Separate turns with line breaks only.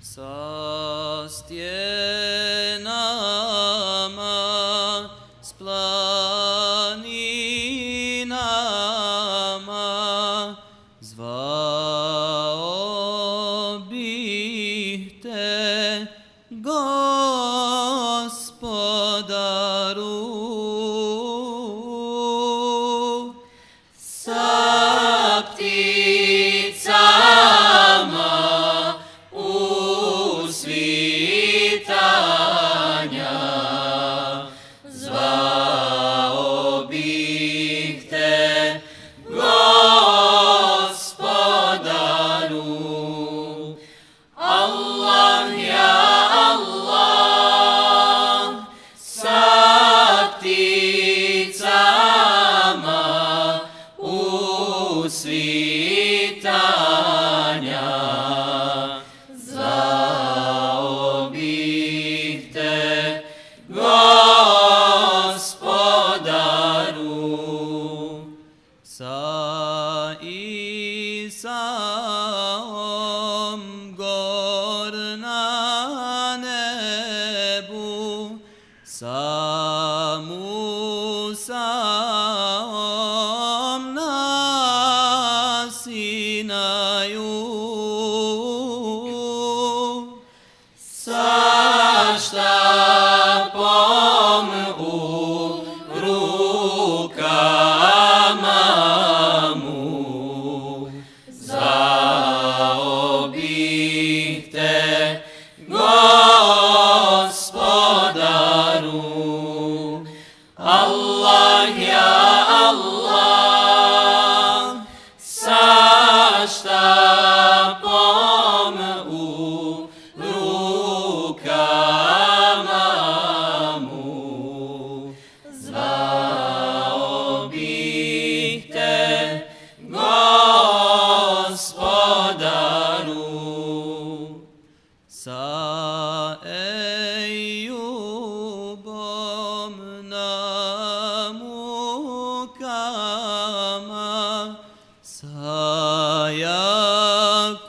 Sa stjenama, s planinama, zvao bih te, Gospodaru. Sa pticama usvitanja, zvao bih te, Gospodaru. Allah, ja Allah, sa pticama usvitanja, zvao bih te, Gospodaru. Sa Isaom gor na nebu, sa Musaom na Sinaju, sa štapom u rukama mu, zvao bih te, Gospodaru. Allah, ja Allah, sa štapom u rukama mu, zvao bih te, Gospodaru. Sa Ejubom na mukama, sa Jakubom